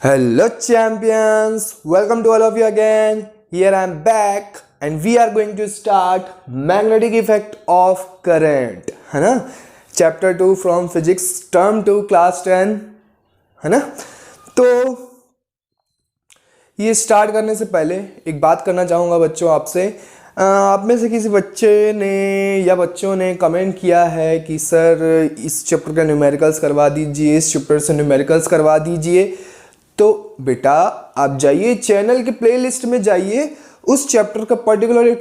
Hello champions, welcome to all of you again. Here I am back and we are going to start magnetic effect of current, है ना? Chapter 2 from physics term 2 class 10, है ना? तो ये start करने से पहले एक बात करना चाहूँगा बच्चों आपसे। आप में से किसी बच्चे ने या बच्चों ने कमेंट किया है कि सर इस चैप्टर का न्यूमेरिकल्स करवा दीजिए, इस चैप्टर से न्यूमेरिकल्स करवा दीजिए। तो बेटा आप जाइए चैनल के प्लेलिस्ट में जाइए, उस चैप्टर का पर्टिकुलर एक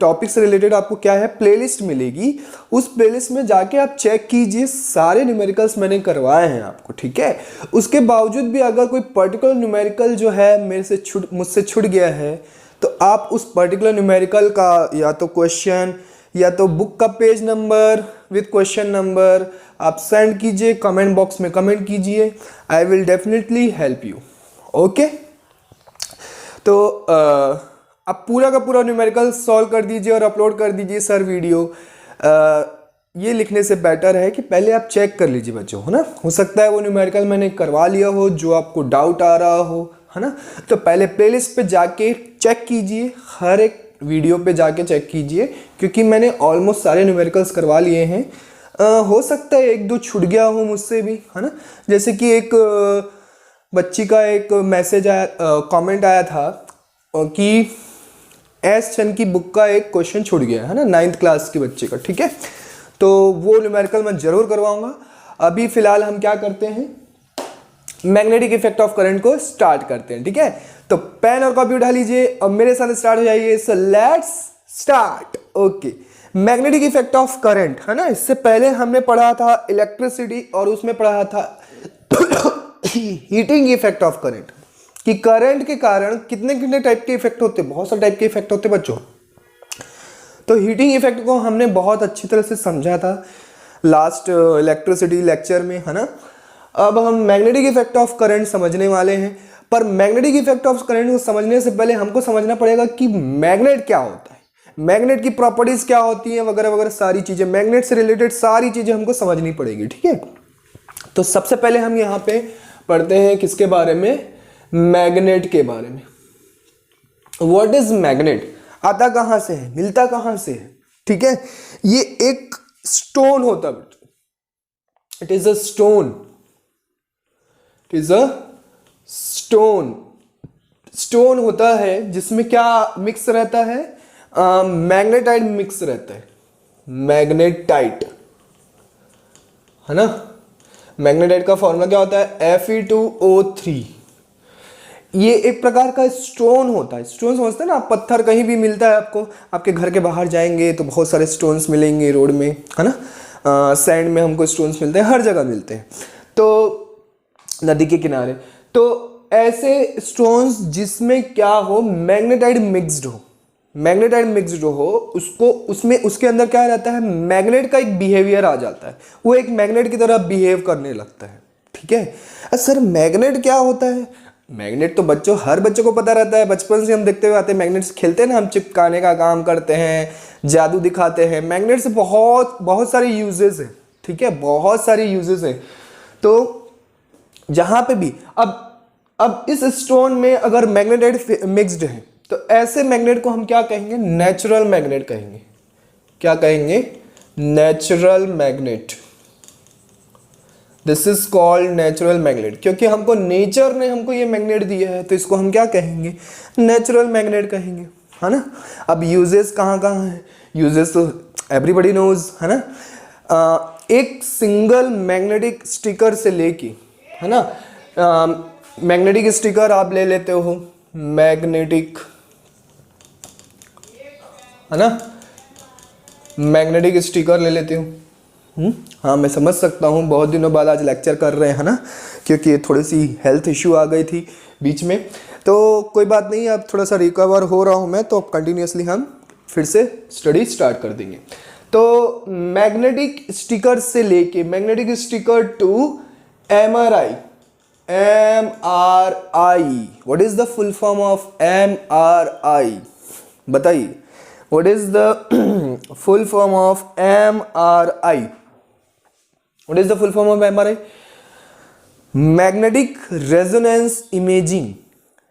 टॉपिक से रिलेटेड आपको क्या है प्लेलिस्ट मिलेगी। उस प्लेलिस्ट में जाके आप चेक कीजिए, सारे न्यूमेरिकल्स मैंने करवाए हैं आपको, ठीक है। उसके बावजूद भी अगर कोई पर्टिकुलर न्यूमेरिकल जो है मुझसे छूट गया है तो आप उस पर्टिकुलर न्यूमेरिकल का या तो क्वेश्चन या तो बुक का page number with question number आप सेंड कीजिए, कमेंट बॉक्स में कमेंट कीजिए, I will definitely help you. Okay, तो आप पूरा का पूरा न्यूमेरिकल सॉल्व कर दीजिए और अपलोड कर दीजिए सर वीडियो। ये लिखने से बेटर है कि पहले आप चेक कर लीजिए बच्चों, है ना। हो सकता है वो न्यूमेरिकल मैंने करवा लिया हो जो आपको डाउट आ रहा हो, है ना। तो पहले प्लेलिस्ट पे जाके चेक कीजिए, हर एक वीडियो पे जाके चेक कीजिए, क्योंकि मैंने ऑलमोस्ट सारे न्यूमेरिकल्स करवा लिए हैं। हो सकता है एक दो छूट गया हो मुझसे भी, है ना। जैसे कि एक बच्ची का एक मैसेज आया, कमेंट आया था कि एस चंद की बुक का एक क्वेश्चन छूट गया है ना, 9th क्लास के बच्चे का, ठीक है। तो वो न्यूमेरिकल मैं जरूर करवाऊंगा। अभी फिलहाल हम क्या करते हैं, मैग्नेटिक इफेक्ट ऑफ करंट को स्टार्ट करते हैं, ठीक है। तो पेन और कॉपी उठा लीजिए और मेरे साथ स्टार्ट हो जाइए। So let's start. Okay, magnetic effect of current, है ना। इससे पहले हमने पढ़ा था इलेक्ट्रिसिटी और उसमें पढ़ा था हीटिंग इफेक्ट ऑफ करंट, कि करंट के कारण कितने कितने टाइप के इफेक्ट होते हैं, बहुत सारे टाइप के इफेक्ट होते हैं बच्चों। तो हीटिंग इफेक्ट को हमने बहुत अच्छी तरह से समझा था लास्ट इलेक्ट्रिसिटी लेक्चर में, है ना। अब हम मैग्नेटिक इफेक्ट ऑफ करंट समझने वाले हैं, पर मैग्नेटिक इफेक्ट ऑफ करंट को समझने से पहले हमको समझना पड़ेगा कि मैग्नेट क्या होता है, मैग्नेट की प्रॉपर्टीज क्या होती हैं, वगैरह वगैरह सारी चीजें, मैग्नेट से रिलेटेड सारी चीजें हमको समझनी पड़ेगी, ठीक है। तो सबसे पहले हम यहाँ पे पढ़ते हैं किसके बारे में, मैग्नेट के बारे में। व्हाट इज मैग्नेट, आता कहां से है, मिलता कहां से है, ठीक है। ये एक स्टोन होता है, it is a stone, it is a stone. Stone होता है जिसमें क्या मिक्स रहता है, मैग्नेटाइट मिक्स रहता है, मैग्नेटाइट, है ना। मैग्नेटाइट का फॉर्मूला क्या होता है, Fe2O3। ये एक प्रकार का स्टोन होता है। स्टोन समझते हैं ना आप, पत्थर कहीं भी मिलता है आपको, आपके घर के बाहर जाएंगे तो बहुत सारे स्टोन्स मिलेंगे रोड में, है ना। सैंड में हमको स्टोन्स मिलते हैं, हर जगह मिलते हैं, तो नदी के किनारे। तो ऐसे स्टोन्स जिसमें क्या हो, मैग्नेटाइट मिक्स्ड हो, मैग्नेटाइट मिक्स्ड हो, उसको उसमें उसके अंदर क्या रहता है, मैग्नेट का एक बिहेवियर आ जाता है, वो एक मैग्नेट की तरह बिहेव करने लगता है, ठीक है। सर मैग्नेट क्या होता है, मैग्नेट तो बच्चों हर बच्चों को पता रहता है, बचपन से हम देखते हुए आते हैं। मैग्नेट से खेलते हैं ना हम, चिपकाने का काम करते हैं, जादू दिखाते हैं। मैग्नेट से बहुत बहुत सारे यूजेस हैं, ठीक है, बहुत सारे यूजेस हैं। तो जहां पे भी अब इस स्टोन में अगर मैग्नेटाइट मिक्स्ड है तो ऐसे मैग्नेट को हम क्या कहेंगे, नेचुरल मैग्नेट कहेंगे। क्या कहेंगे, natural magnet. This is called natural magnet, क्योंकि हमको नेचर ने हमको ये मैग्नेट दिया है, तो इसको हम क्या कहेंगे, नेचुरल मैग्नेट कहेंगे, है ना। अब यूजेस कहाँ कहाँ है, यूजेस तो एवरीबॉडी नोज, है ना। एक सिंगल मैग्नेटिक स्टिकर से लेके, है ना, मैग्नेटिक स्टिकर आप ले लेते हो, मैग्नेटिक, है ना, मैग्नेटिक स्टिकर ले लेते हो। हाँ मैं समझ सकता हूँ, बहुत दिनों बाद आज लेक्चर कर रहे हैं, है ना, क्योंकि थोड़ी सी हेल्थ इश्यू आ गई थी बीच में। तो कोई बात नहीं, अब थोड़ा सा रिकवर हो रहा हूँ मैं, तो अब कंटिन्यूसली हम फिर से स्टडी स्टार्ट कर देंगे। तो मैग्नेटिक स्टिकर से लेके magnetic sticker to MRI, what is the full form of MRI, बताइए, what is the full form of MRI, what is the full form of MRI। Magnetic resonance imaging,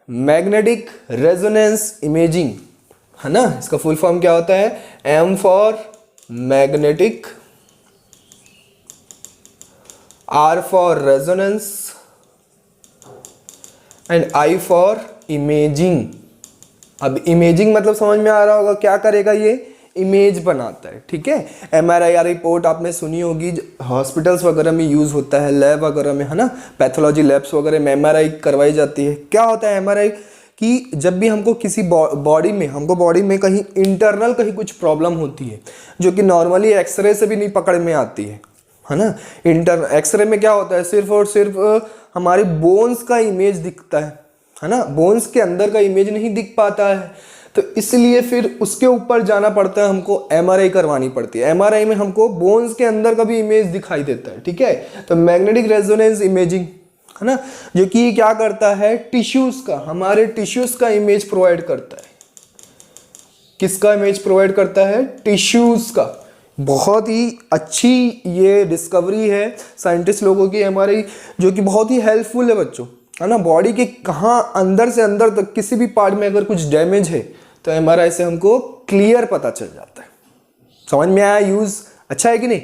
magnetic resonance imaging है ना, इसका full form क्या होता है? M for magnetic, R for resonance and I for imaging. अब imaging मतलब समझ में आ रहा होगा क्या करेगा, ये इमेज बनाता है, ठीक है। एमआरआई रिपोर्ट आपने सुनी होगी, हॉस्पिटल्स वगैरह में यूज होता है, लैब वगैरह में, है ना, पैथोलॉजी लैब्स वगैरह में एमआरआई करवाई जाती है। क्या होता है एमआरआई? कि जब भी हमको किसी बॉडी में कहीं इंटरनल कहीं कुछ प्रॉब्लम होती है जो कि नॉर्मली एक्सरे से भी नहीं पकड़ में आती है ना। एक्सरे में क्या होता है, सिर्फ और सिर्फ हमारे बोन्स का इमेज दिखता है ना, बोन्स के अंदर का इमेज नहीं दिख पाता है, तो इसलिए फिर उसके ऊपर जाना पड़ता है, हमको एमआरआई करवानी पड़ती है। एमआरआई में हमको बोन्स के अंदर का भी इमेज दिखाई देता है, ठीक है। तो मैग्नेटिक रेजोनेंस इमेजिंग है ना, जो कि क्या करता है, टिश्यूज का, हमारे टिश्यूज का इमेज प्रोवाइड करता है। किसका इमेज प्रोवाइड करता है? टिश्यूज का। बहुत ही अच्छी ये डिस्कवरी है साइंटिस्ट लोगों की एमआरआई, जो कि बहुत ही हेल्पफुल है बच्चों, है ना। बॉडी के कहाँ अंदर से अंदर तक किसी भी पार्ट में अगर कुछ डैमेज है तो एमआरआई से हमको क्लियर पता चल जाता है। समझ में आया यूज? अच्छा है कि नहीं?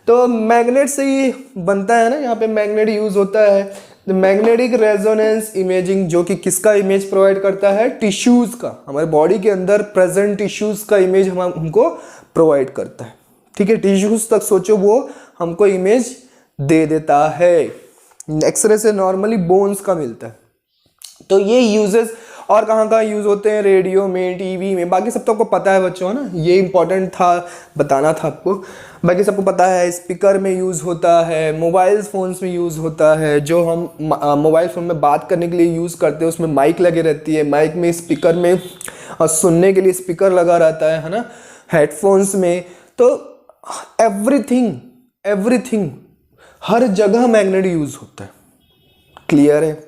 तो मैग्नेट से ही बनता है ना, यहाँ पे मैग्नेट यूज होता है। मैग्नेटिक रेजोनेंस इमेजिंग, जो कि किसका इमेज प्रोवाइड करता है? टिश्यूज का, हमारे बॉडी के अंदर प्रेजेंट टिश्यूज का इमेज हमको प्रोवाइड करता है, ठीक है। टिश्यूज तक सोचो, वो हमको इमेज दे देता है। एक्सरे से नॉर्मली बोन्स का मिलता है। तो ये यूजेस और कहाँ यूज होते हैं? रेडियो में, टीवी में, बाकी सब तो आपको पता है बच्चों, है ना। ये इंपॉर्टेंट था, बताना था आपको। बाकी सबको पता है, स्पीकर में यूज़ होता है, मोबाइल फ़ोन्स में यूज़ होता है। जो हम मोबाइल फ़ोन में बात करने के लिए यूज़ करते हैं उसमें माइक लगे रहती है, माइक में, स्पीकर में, और सुनने के लिए स्पीकर लगा रहता है ना, हेडफोन्स में। तो एवरीथिंग हर जगह मैग्नेट यूज़ होता है। क्लियर है?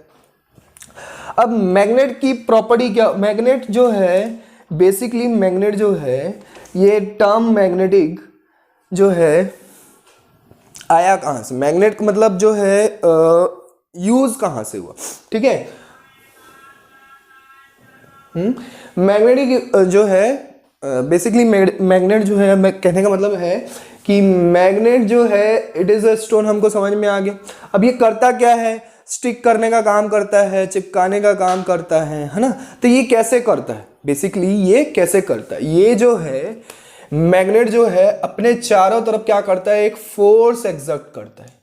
अब मैग्नेट की प्रॉपर्टी क्या? मैग्नेट जो है, बेसिकली मैग्नेट जो है, ये टर्म मैग्नेटिक जो है आया कहाँ से? मैग्नेट का मतलब जो है यूज कहाँ से हुआ, ठीक है। मैग्नेटिक जो है, बेसिकली मैग्नेट जो है, मैं कहने का मतलब है कि मैग्नेट जो है इट इज अ स्टोन। हमको समझ में आ गया। अब ये करता क्या है? स्टिक करने का काम करता है, चिपकाने का काम करता है ना। तो ये कैसे करता है? बेसिकली ये कैसे करता है? ये जो है मैग्नेट जो है अपने चारों तरफ क्या करता है? एक फोर्स एक्सर्ट करता है,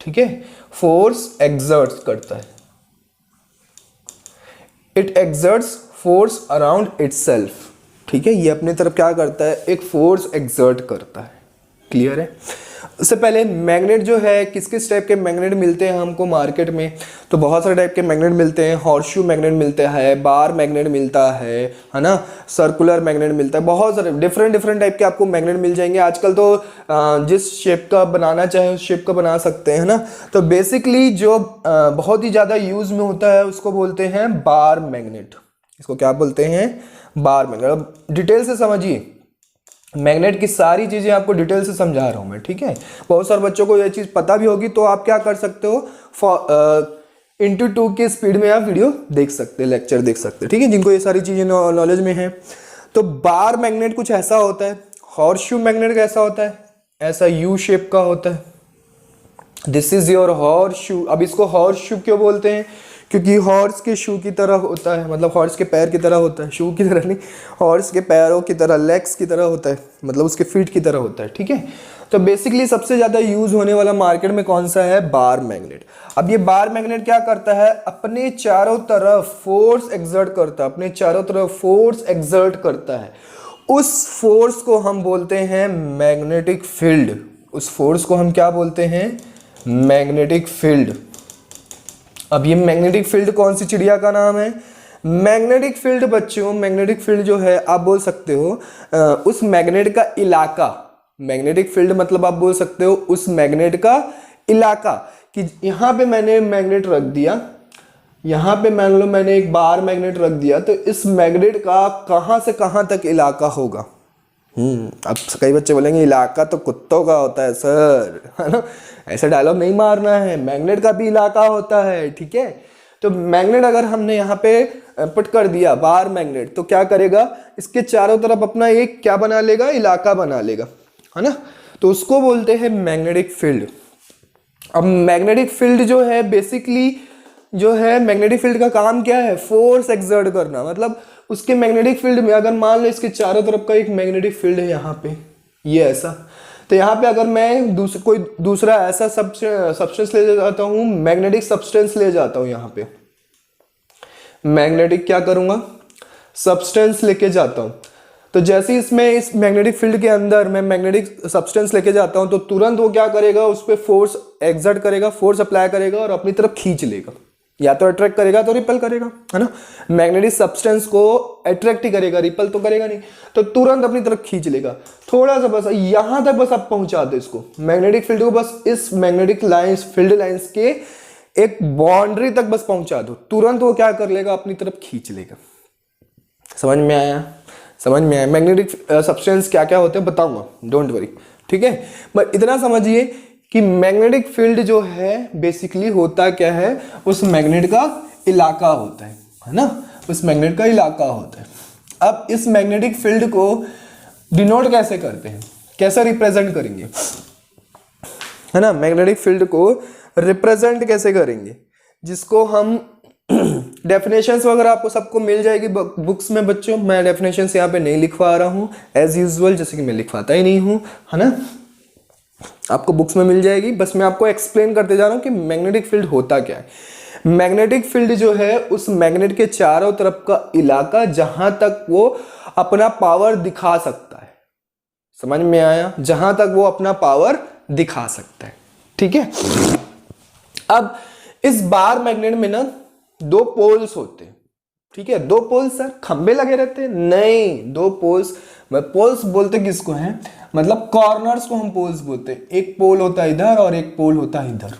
ठीक है। फोर्स एक्सर्ट करता है, it exerts force around itself, ठीक है। ये अपने तरफ क्या करता है? एक फोर्स एक्सर्ट करता है। क्लियर है? उससे पहले मैग्नेट जो है, किस किस टाइप के मैग्नेट मिलते हैं हमको मार्केट में? तो बहुत सारे टाइप के मैग्नेट मिलते हैं। हॉर्सशू मैग्नेट मिलता है, बार मैग्नेट मिलता है ना, सर्कुलर मैग्नेट मिलता है। बहुत सारे डिफरेंट टाइप के आपको मैग्नेट मिल जाएंगे। आजकल तो जिस शेप का बनाना चाहे उस शेप का बना सकते हैं ना। तो बेसिकली जो बहुत ही ज़्यादा यूज में होता है उसको बोलते हैं बार मैग्नेट। इसको क्या बोलते हैं? Bar magnet. अब डिटेल से समझिए, मैग्नेट की सारी चीज़ें आपको डिटेल से समझा रहा हूँ मैं, ठीक है। बहुत सारे बच्चों को ये चीज़ पता भी होगी, तो आप क्या कर सकते हो, इंटू 2 की स्पीड में आप वीडियो देख सकते हैं, लेक्चर देख सकते हैं, ठीक है, जिनको ये सारी चीज़ें नॉलेज में है। तो बार मैग्नेट कुछ ऐसा होता है। हॉर्सशू मैग्नेट कैसा होता है? ऐसा यू शेप का होता है। This is your horseshoe. अब इसको हॉर्सशू क्यों बोलते हैं? क्योंकि हॉर्स के शू की तरह होता है, मतलब हॉर्स के पैर की तरह होता है, शू की तरह नहीं, हॉर्स के पैरों की तरह, लेग्स की तरह होता है, मतलब उसके फीट की तरह होता है, ठीक है। तो बेसिकली सबसे ज़्यादा यूज होने वाला मार्केट में कौन सा है? Bar magnet. अब ये बार मैग्नेट क्या करता है? अपने चारों तरफ फोर्स एक्सर्ट करता है, अपने चारों तरफ फोर्स एक्सर्ट करता है। उस फोर्स को हम बोलते हैं मैग्नेटिक फील्ड। उस फोर्स को हम क्या बोलते हैं? Magnetic field. अब ये मैग्नेटिक फील्ड कौन सी चिड़िया का नाम है? मैग्नेटिक फील्ड बच्चों, मैग्नेटिक फील्ड जो है आप बोल सकते हो उस मैग्नेट का इलाका। मैग्नेटिक फील्ड मतलब आप बोल सकते हो उस मैग्नेट का इलाका, कि यहाँ पे मैंने मैग्नेट रख दिया, यहाँ पे मान लो मैंने एक बार मैग्नेट रख दिया, तो इस मैग्नेट का कहाँ से कहाँ तक इलाका होगा, अब कई बच्चे बोलेंगे इलाका तो कुत्तों का होता है सर, है ना। ऐसा डायलॉग नहीं मारना है, मैग्नेट का भी इलाका होता है, ठीक है। तो मैग्नेट अगर हमने यहाँ पे पुट कर दिया बार मैग्नेट, तो क्या करेगा, इसके चारों तरफ अपना एक क्या बना लेगा, इलाका बना लेगा, है ना। तो उसको बोलते हैं मैग्नेटिक फील्ड। अब मैग्नेटिक फील्ड जो है बेसिकली जो है, मैग्नेटिक फील्ड का काम क्या है, फोर्स एक्सर्ट करना। मतलब उसके मैग्नेटिक फील्ड में अगर मान लो इसके चारों तरफ का एक मैग्नेटिक फील्ड है यहाँ पे, ये ऐसा, तो यहाँ पे अगर मैं कोई दूसरा ऐसा सब्सटेंस ले जाता हूँ, मैग्नेटिक सब्सटेंस ले जाता हूँ यहाँ पे, मैग्नेटिक क्या करूँगा, सब्सटेंस लेके जाता हूँ। तो जैसे ही इसमें इस मैग्नेटिक फील्ड के अंदर मैं मैग्नेटिक सब्सटेंस लेके जाता हूँ, तो तुरंत वो क्या करेगा, उस पर फोर्स एक्सर्ट करेगा, फोर्स अप्लाई करेगा और अपनी तरफ खींच लेगा। या तो अट्रैक्ट करेगा तो रिपल करेगा, है ना। मैग्नेटिक सब्सटेंस को अट्रैक्ट ही करेगा, रिपल तो करेगा नहीं। तो तुरंत अपनी तरफ खींच लेगा। थोड़ा सा बस यहां तक बस आप पहुंचा दो इसको, मैग्नेटिक फील्ड को बस इस मैग्नेटिक लाइंस, फील्ड लाइंस के एक बाउंड्री तक बस पहुंचा दो, तुरंत वो क्या कर लेगा, अपनी तरफ खींच लेगा। समझ में आया, समझ में आया। मैग्नेटिक सब्सटेंस क्या क्या होते हैं बताऊंगा, डोंट वरी, ठीक है। बट इतना समझिए कि मैग्नेटिक फील्ड जो है बेसिकली होता क्या है, उस मैग्नेट का इलाका होता है ना, उस मैग्नेट का इलाका होता है। अब इस मैग्नेटिक फील्ड को डिनोट कैसे करते हैं, कैसे रिप्रेजेंट करेंगे, है ना। मैग्नेटिक फील्ड को रिप्रेजेंट कैसे करेंगे, जिसको हम डेफिनेशंस वगैरह आपको सबको मिल जाएगी बुक्स में बच्चों। मैं डेफिनेशंस यहाँ पे नहीं लिखवा रहा हूँ एज यूजुअल, जैसे कि मैं लिखवाता ही नहीं हूँ, है ना। आपको बुक्स में मिल जाएगी, बस मैं आपको एक्सप्लेन करते जा रहा हूँ कि मैग्नेटिक फील्ड होता क्या है। मैग्नेटिक फील्ड जो है उस मैग्नेट के चारों तरफ का इलाका जहां तक वो अपना पावर दिखा सकता है। समझ में आया, जहां तक वो अपना पावर दिखा सकता है, ठीक है। अब इस बार मैग्नेट में ना दो पोल्स होते हैं, ठीक है। दो पोल्स सर खंबे लगे रहते हैं, नहीं, दो पोल्स। पोल्स बोलते किसको हैं, मतलब कॉर्नर्स को हम पोल्स बोलते हैं। एक पोल होता है इधर और एक पोल होता है इधर,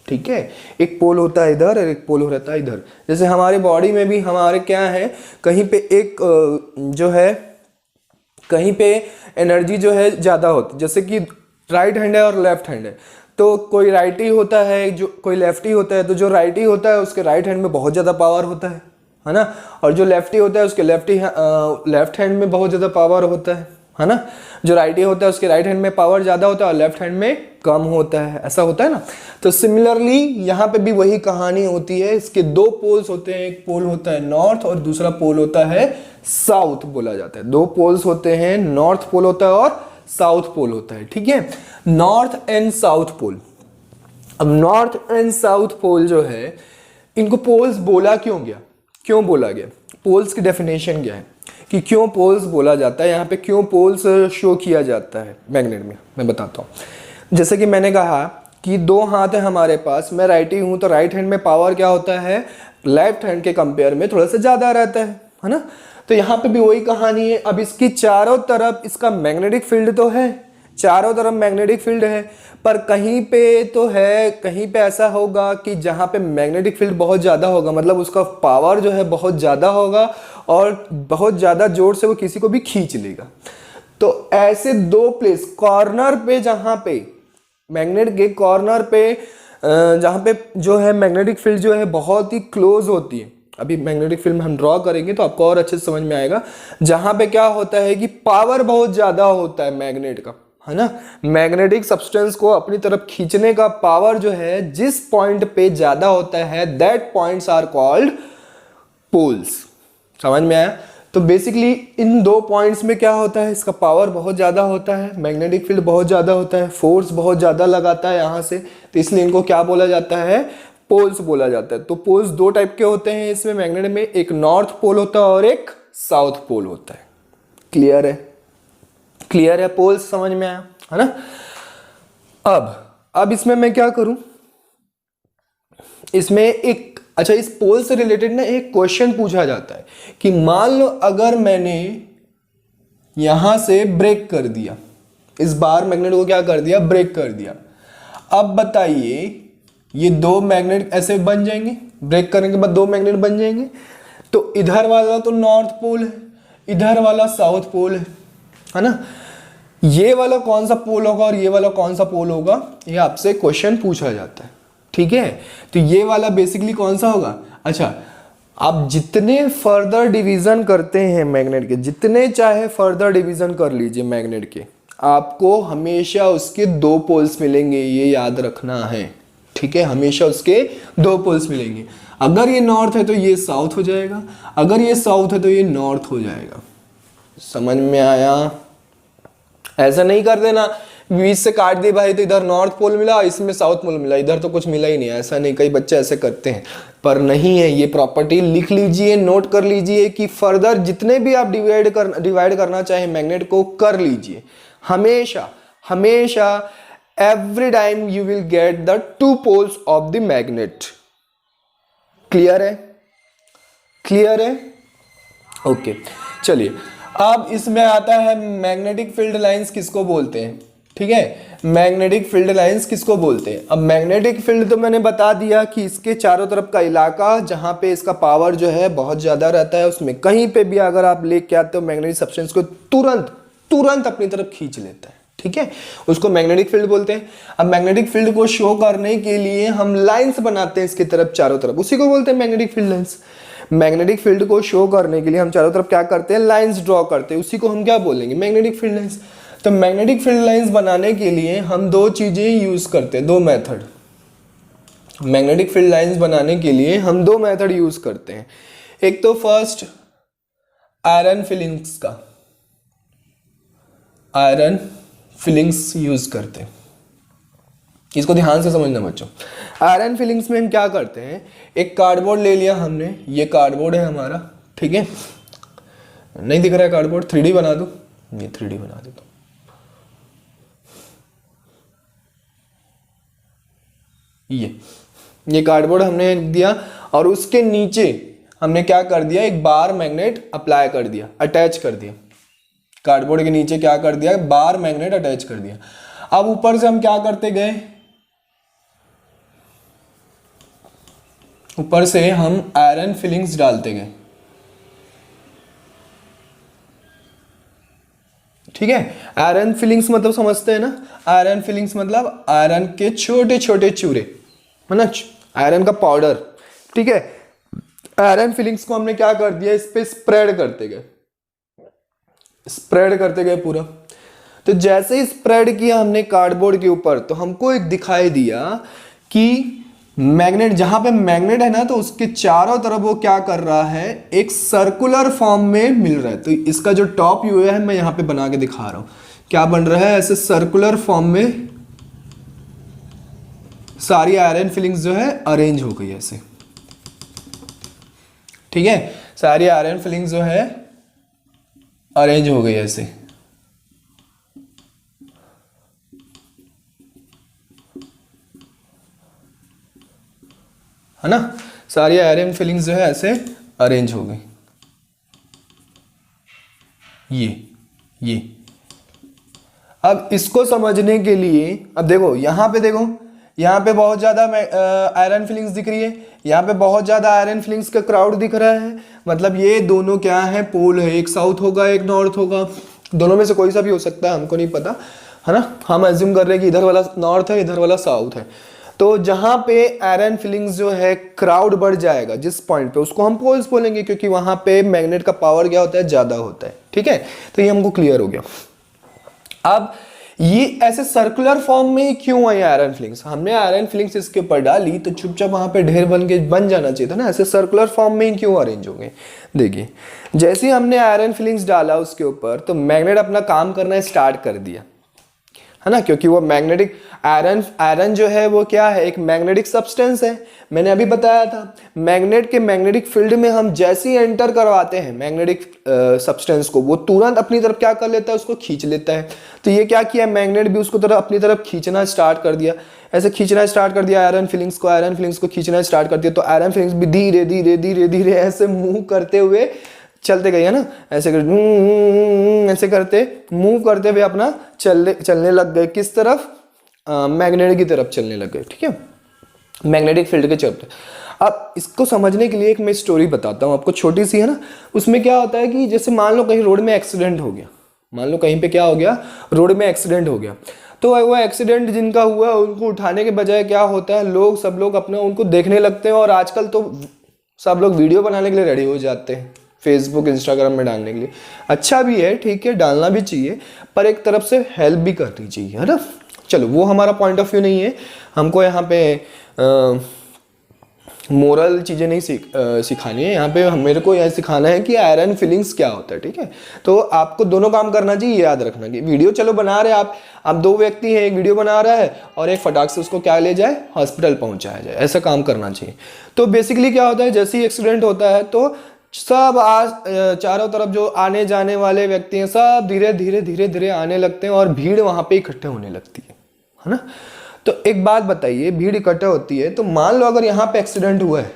ठीक है। एक पोल होता है इधर और एक पोल होता है इधर। जैसे हमारी बॉडी में भी हमारे क्या है, कहीं पे एक जो है, कहीं पे एनर्जी जो है ज़्यादा होती, जैसे कि राइट हैंड है और लेफ्ट हैंड है, तो कोई राइटी होता है, जो कोई लेफ्टी होता है, तो जो राइटी होता है उसके राइट हैंड में बहुत ज़्यादा पावर होता है ना। और जो लेफ्टी होता है उसके लेफ्ट हैंड में बहुत ज़्यादा पावर होता है ना। जो राइटी होता है उसके राइट हैंड में पावर ज़्यादा होता है और लेफ्ट हैंड में कम होता है, ऐसा होता है ना। तो सिमिलरली यहाँ पे भी वही कहानी होती है। इसके दो पोल्स होते हैं, एक पोल होता है नॉर्थ और दूसरा पोल होता है साउथ, बोला जाता है। दो पोल्स होते हैं, नॉर्थ पोल होता है और साउथ पोल होता है, ठीक है। North and south pole. अब नॉर्थ एंड साउथ पोल जो है, इनको पोल्स बोला क्यों गया, क्यों बोला गया, पोल्स की डेफिनेशन क्या है कि क्यों पोल्स बोला जाता है, यहाँ पे क्यों पोल्स शो किया जाता है मैग्नेट में, मैं बताता हूँ। जैसे कि मैंने कहा कि दो हाथ है हमारे पास, मैं राइटी हूँ, तो राइट हैंड में पावर क्या होता है, लेफ्ट हैंड के कंपेयर में थोड़ा सा ज़्यादा रहता है ना। तो यहाँ पे भी वही कहानी है। अब इसकी चारों तरफ इसका मैग्नेटिक फील्ड तो है, चारों तरफ मैग्नेटिक फील्ड है, पर कहीं पे तो है, कहीं पे ऐसा होगा कि जहाँ पे मैग्नेटिक फील्ड बहुत ज़्यादा होगा, मतलब उसका पावर जो है बहुत ज़्यादा होगा और बहुत ज़्यादा जोर से वो किसी को भी खींच लेगा। तो ऐसे दो प्लेस कॉर्नर पे, जहाँ पे मैग्नेट के कॉर्नर पे जहाँ पे जो है मैग्नेटिक फील्ड जो है बहुत ही क्लोज होती है। अभी मैग्नेटिक फील्ड में हम ड्रॉ करेंगे तो आपको और अच्छे से समझ में आएगा। जहाँ पे क्या होता है कि पावर बहुत ज़्यादा होता है मैग्नेट का, है ना। मैग्नेटिक सब्सटेंस को अपनी तरफ खींचने का पावर जो है जिस पॉइंट पे ज़्यादा होता है, that points are called poles. समझ में आया। तो बेसिकली इन दो पॉइंट्स में क्या होता है, इसका पावर बहुत ज़्यादा होता है, मैग्नेटिक फील्ड बहुत ज़्यादा होता है, फोर्स बहुत ज़्यादा लगाता है यहाँ से, तो इसलिए इनको क्या बोला जाता है, पोल्स बोला जाता है। तो पोल्स दो टाइप के होते हैं इसमें मैग्नेट में, एक नॉर्थ पोल होता है और एक साउथ पोल होता है। क्लियर है, क्लियर है, पोल्स समझ में आया, है ना। अब इसमें मैं क्या करूं, इसमें एक अच्छा, इस पोल से रिलेटेड ना एक क्वेश्चन पूछा जाता है कि मान लो अगर मैंने यहां से ब्रेक कर दिया, इस बार मैग्नेट को क्या कर दिया, ब्रेक कर दिया। अब बताइए ये दो मैग्नेट ऐसे बन जाएंगे, ब्रेक करने के बाद दो मैग्नेट बन जाएंगे। तो इधर वाला तो नॉर्थ पोल है, इधर वाला साउथ पोल है है ना। ये वाला कौन सा पोल होगा और ये वाला कौन सा पोल होगा, ये आपसे क्वेश्चन पूछा जाता है, ठीक है। तो ये वाला बेसिकली कौन सा होगा। अच्छा, आप जितने फर्दर डिवीजन करते हैं मैग्नेट के, जितने चाहे फर्दर डिवीजन कर लीजिए मैग्नेट के, आपको हमेशा उसके दो पोल्स मिलेंगे, ये याद रखना है, ठीक है। हमेशा उसके दो पोल्स मिलेंगे। अगर ये नॉर्थ है तो ये साउथ हो जाएगा, अगर ये साउथ है तो ये नॉर्थ हो जाएगा। समझ में आया। ऐसा नहीं कर देना बीच से काट दिए भाई तो इधर नॉर्थ पोल मिला, इसमें साउथ पोल मिला, इधर तो कुछ मिला ही नहीं। ऐसा नहीं, कई बच्चे ऐसे करते हैं, पर नहीं है। ये प्रॉपर्टी लिख लीजिए, नोट कर लीजिए कि फर्दर जितने भी आप डिवाइड करना चाहे मैग्नेट को कर लीजिए। हमेशा हमेशा every time you will get the two poles of the magnet. Clear है, क्लियर है, ओके। चलिए, अब इसमें आता है मैग्नेटिक फील्ड लाइंस किसको बोलते हैं, ठीक है। मैग्नेटिक फील्ड लाइंस किसको बोलते हैं। अब मैग्नेटिक फील्ड तो मैंने बता दिया कि इसके चारों तरफ का इलाका जहां पे इसका पावर जो है बहुत ज्यादा रहता है, उसमें कहीं पे भी अगर आप लेके आते हो मैग्नेटिक सब्सटेंस को, तुरंत अपनी तरफ खींच लेता है, ठीक है। उसको मैग्नेटिक फील्ड बोलते हैं। अब मैग्नेटिक फील्ड को शो करने के लिए हम लाइंस बनाते हैं इसकी तरफ, चारों तरफ, उसी को बोलते हैं magnetic field lines. Magnetic field को शो करने के लिए हम चारों तरफ क्या करते हैं, लाइंस ड्रॉ करते हैं, उसी को हम क्या बोलेंगे, मैग्नेटिक फील्ड लाइंस। तो मैग्नेटिक फील्ड लाइंस बनाने के लिए हम दो चीजें यूज करते हैं, दो मेथड। मैग्नेटिक फील्ड लाइंस बनाने के लिए हम दो मेथड यूज करते हैं। एक तो फर्स्ट आयरन फिलिंग्स का, आयरन फिलिंग्स यूज करते हैं। इसको ध्यान से समझना बच्चों। आयरन फिलिंग्स में हम क्या करते हैं, एक कार्डबोर्ड ले लिया हमने, ये कार्डबोर्ड है हमारा, ठीक है। नहीं दिख रहा है कार्डबोर्ड, 3D बना दूं, ये 3D बना देता हूं। ये कार्डबोर्ड हमने दिया और उसके नीचे हमने क्या कर दिया, एक बार मैग्नेट अप्लाई कर दिया, अटैच कर दिया। कार्डबोर्ड के नीचे क्या कर दिया, बार मैग्नेट अटैच कर दिया। अब ऊपर से हम क्या करते गए, ऊपर से हम आयरन फिलिंग्स डालते गए, ठीक है। आयरन फिलिंग्स मतलब समझते हैं ना, आयरन फिलिंग्स मतलब आयरन के छोटे छोटे चूरे, है ना, आयरन का पाउडर, ठीक है। आयरन फिलिंग्स को हमने क्या कर दिया, इस पे स्प्रेड करते गए, स्प्रेड करते गए पूरा। तो जैसे ही स्प्रेड किया हमने कार्डबोर्ड के ऊपर, तो हमको एक दिखाई दिया कि मैग्नेट, जहां पे मैग्नेट है ना, तो उसके चारों तरफ वो क्या कर रहा है, एक सर्कुलर फॉर्म में मिल रहा है। तो इसका जो टॉप व्यू है मैं यहां पे बना के दिखा रहा हूं, क्या बन रहा है, ऐसे सर्कुलर फॉर्म में सारी आयरन फिलिंग्स जो है अरेंज हो गई ऐसे, ठीक है। सारी आयरन फिलिंग्स जो है अरेंज हो गई ऐसे, है ना। सारी आयरन फिलिंग्स जो है ऐसे अरेंज हो गई। ये अब इसको समझने के लिए, अब देखो यहां पे, देखो यहां पे बहुत ज्यादा आयरन फिलिंग्स दिख रही है, यहाँ पे बहुत ज्यादा आयरन फिलिंग्स का क्राउड दिख रहा है। मतलब ये दोनों क्या है, पोल है, एक साउथ होगा एक नॉर्थ होगा, दोनों में से कोई सा भी हो सकता है, हमको नहीं पता, है ना। हम एज्यूम कर रहे हैं कि इधर वाला नॉर्थ है, इधर वाला साउथ है। तो जहां पे आयरन फिलिंग्स जो है क्राउड बढ़ जाएगा जिस पॉइंट पे, उसको हम पोल्स बोलेंगे, क्योंकि वहां पे मैग्नेट का पावर क्या होता है, ज्यादा होता है, ठीक है। तो ये हमको क्लियर हो गया। अब ये ऐसे सर्कुलर फॉर्म में ही क्यों आई आयरन फिलिंग्स, हमने आयरन फिलिंग्स इसके ऊपर डाली तो चुपचाप वहां पे ढेर बन जाना चाहिए था ना, ऐसे सर्कुलर फॉर्म में ही क्यों अरेंज हो गए। देखिए जैसे ही हमने आयरन फिलिंग्स डाला उसके ऊपर, तो मैग्नेट अपना काम करना स्टार्ट कर दिया, है ना, क्योंकि वो मैग्नेटिक आयरन जो है वो क्या है, एक मैग्नेटिक सब्सटेंस है। मैंने अभी बताया था मैग्नेट के मैग्नेटिक फील्ड में हम जैसे ही एंटर करवाते हैं मैग्नेटिक सब्सटेंस को, वो तुरंत अपनी तरफ क्या कर लेता है, उसको खींच लेता है। तो ये क्या किया, मैग्नेट भी उसको तरफ अपनी तरफ खींचना स्टार्ट कर दिया, ऐसे खींचना स्टार्ट कर दिया आयरन फिलिंग्स को खींचना स्टार्ट कर दिया। तो आयरन फिलिंग्स भी धीरे धीरे धीरे धीरे ऐसे मूव करते हुए चलते गए, है ना, ऐसे करते मूव करते हुए अपना चलने लग गए, किस तरफ, मैग्नेट की तरफ चलने लग गए, ठीक है, मैग्नेटिक फील्ड के चलते। अब इसको समझने के लिए एक मैं स्टोरी बताता हूँ आपको, छोटी सी है ना। उसमें क्या होता है कि जैसे मान लो कहीं रोड में एक्सीडेंट हो गया, मान लो कहीं पे क्या हो गया, रोड में एक्सीडेंट हो गया, तो वो एक्सीडेंट जिनका हुआ उनको उठाने के बजाय क्या होता है, लोग सब लोग अपना उनको देखने लगते हैं, और आजकल तो सब लोग वीडियो बनाने के लिए रेडी हो जाते हैं, फेसबुक इंस्टाग्राम में डालने के लिए। अच्छा भी है, ठीक है, डालना भी चाहिए, पर एक तरफ से हेल्प भी करनी चाहिए, है ना। चलो वो हमारा पॉइंट ऑफ व्यू नहीं है, हमको यहाँ पे मोरल चीज़ें नहीं सिखानी है, यहाँ पे मेरे को यह सिखाना है कि आयरन फीलिंग्स क्या होता है, ठीक है। तो आपको दोनों काम करना चाहिए, याद रखना कि वीडियो चलो बना रहे आप दो व्यक्ति हैं, एक वीडियो बना रहा है और एक फटाक से उसको क्या ले जाए, हॉस्पिटल पहुंचाया जाए, ऐसा काम करना चाहिए। तो बेसिकली क्या होता है, जैसे ही एक्सीडेंट होता है तो सब चारों तरफ जो आने जाने वाले व्यक्ति हैं सब धीरे धीरे धीरे धीरे आने लगते हैं और भीड़ वहां पे इकट्ठे होने लगती है ना। तो एक बात बताइए, भीड़ इकट्ठा होती है तो मान लो अगर यहाँ पे एक्सीडेंट हुआ है,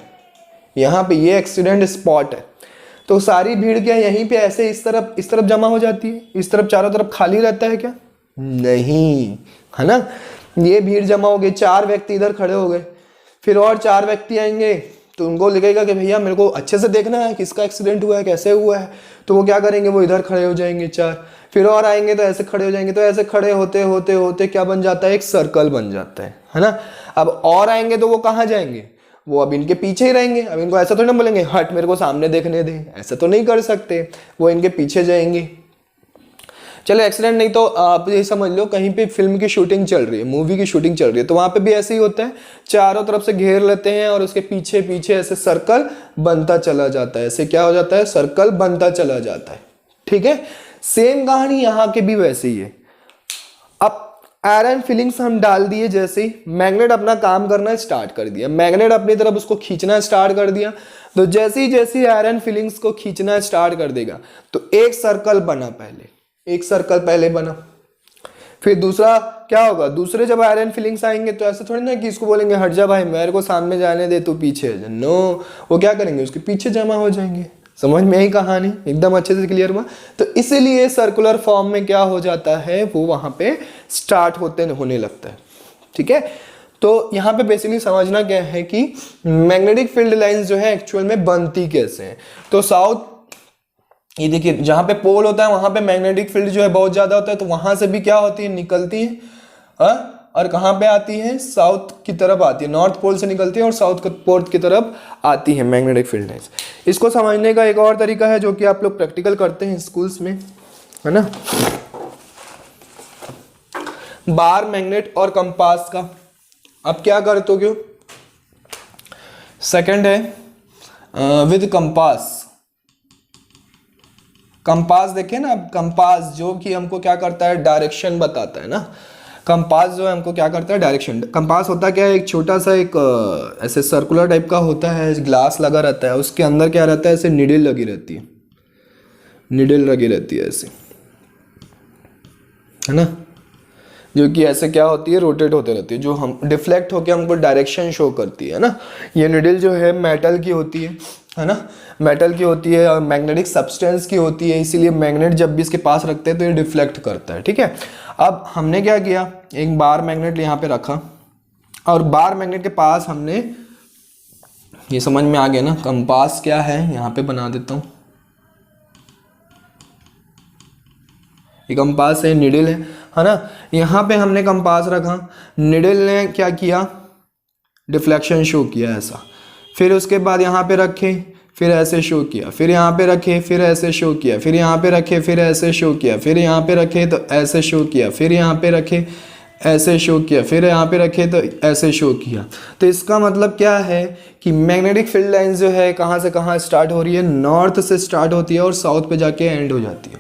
यहाँ पे ये एक्सीडेंट स्पॉट है, तो सारी भीड़ क्या यहीं पे ऐसे इस तरफ जमा हो जाती है, इस तरफ चारों तरफ खाली रहता है क्या? नहीं, है ना। ये भीड़ जमा हो गई, 4 व्यक्ति इधर खड़े हो गए, फिर और 4 व्यक्ति आएंगे तो उनको लगेगा कि भैया मेरे को अच्छे से देखना है किसका एक्सीडेंट हुआ है, कैसे हुआ है, तो वो क्या करेंगे, वो इधर खड़े हो जाएंगे 4, फिर और आएंगे तो ऐसे खड़े हो जाएंगे, तो ऐसे खड़े होते होते होते क्या बन जाता है, एक सर्कल बन जाता है ना। अब और आएंगे तो वो कहाँ जाएंगे, वो अब इनके पीछे ही रहेंगे। अब इनको ऐसा तो नहीं बोलेंगे हट मेरे को सामने देखने दे, ऐसा तो नहीं कर सकते, वो इनके पीछे जाएंगे। चलो एक्सीडेंट नहीं तो आप ये समझ लो कहीं पे फिल्म की शूटिंग चल रही है, मूवी की शूटिंग चल रही है, तो वहां पे भी ऐसे ही होता है, चारों तरफ से घेर लेते हैं और उसके पीछे पीछे ऐसे सर्कल बनता चला जाता है, ऐसे क्या हो जाता है, सर्कल बनता चला जाता है, ठीक है। सेम कहानी यहाँ के भी वैसे ही है। अब आयरन फीलिंग्स हम डाल दिए, जैसे ही मैग्नेट अपना काम करना स्टार्ट कर दिया, मैग्नेट अपनी तरफ उसको खींचना स्टार्ट कर दिया, तो जैसे ही आयरन फीलिंग्स को खींचना स्टार्ट कर देगा तो एक सर्कल बना, पहले एक सर्कल पहले बना, फिर दूसरा क्या होगा, दूसरे जब आयरन फीलिंग्स आएंगे तो ऐसा थोड़ी ना कि इसको बोलेंगे हट जा भाई मेरे को सामने जाने दे तू पीछे जा, नो, वो क्या करेंगे, उसके पीछे जमा हो जाएंगे। समझ में आई कहानी, एकदम अच्छे से क्लियर हुआ। तो इसीलिए सर्कुलर फॉर्म में क्या हो जाता है, वो वहां पे स्टार्ट होने लगता है, ठीक है। तो यहाँ पे बेसिकली समझना क्या है कि मैग्नेटिक फील्ड लाइंस जो है एक्चुअल में बनती कैसे हैं। तो साउथ, ये देखिए जहां पे पोल होता है वहां पे मैग्नेटिक फील्ड जो है बहुत ज्यादा होता है, तो वहां से भी क्या होती है, निकलती है, और कहां पे आती है, साउथ की तरफ आती है, नॉर्थ पोल से निकलती है और साउथ पोल की तरफ आती है मैग्नेटिक फील्ड लाइंस। इसको समझने का एक और तरीका है जो कि आप लोग प्रैक्टिकल करते हैं स्कूल्स में, है ना, बार मैग्नेट और कंपास का। अब क्या करते हो, सेकंड है विद कंपास। कंपास देखे ना, अब कंपास जो कि हमको क्या करता है, डायरेक्शन बताता है ना। कंपास जो है हमको क्या करता है, डायरेक्शन। कंपास होता क्या है, एक छोटा सा एक ऐसे सर्कुलर टाइप का होता है, ग्लास लगा रहता है, उसके अंदर क्या रहता है, ऐसे निडल लगी रहती है, निडल लगी रहती है ऐसे, है ना, जो कि ऐसे क्या होती है, रोटेट होते रहती है, जो हम डिफ्लेक्ट होकर हमको डायरेक्शन शो करती है ना। ये निडल जो है मेटल की होती है ना, मेटल की होती है और मैग्नेटिक सब्सटेंस की होती है, इसीलिए मैग्नेट जब भी इसके पास रखते हैं तो ये डिफ्लेक्ट करता है, ठीक है। अब हमने क्या किया, एक बार मैग्नेट यहाँ पे रखा और बार मैग्नेट के पास हमने, ये समझ में आ गया ना, कंपास क्या है, यहाँ पे बना देता हूँ, ये कंपास है, निडल है ना। यहाँ पे हमने कंपास रखा, निडल ने क्या किया, डिफ्लेक्शन शो किया ऐसा, फिर उसके बाद यहाँ पे रखे, फिर ऐसे शो किया, फिर यहाँ पे रखे, फिर ऐसे शो किया, फिर यहाँ पे रखे, फिर ऐसे शो किया, फिर यहाँ पे रखे तो ऐसे शो किया, फिर यहाँ पे रखे ऐसे शो किया, फिर यहाँ पे रखे तो ऐसे शो किया। तो इसका मतलब क्या है कि मैग्नेटिक फील्ड लाइन जो है कहाँ से कहाँ स्टार्ट हो रही है, नॉर्थ से स्टार्ट होती है और साउथ पे जाके एंड हो जाती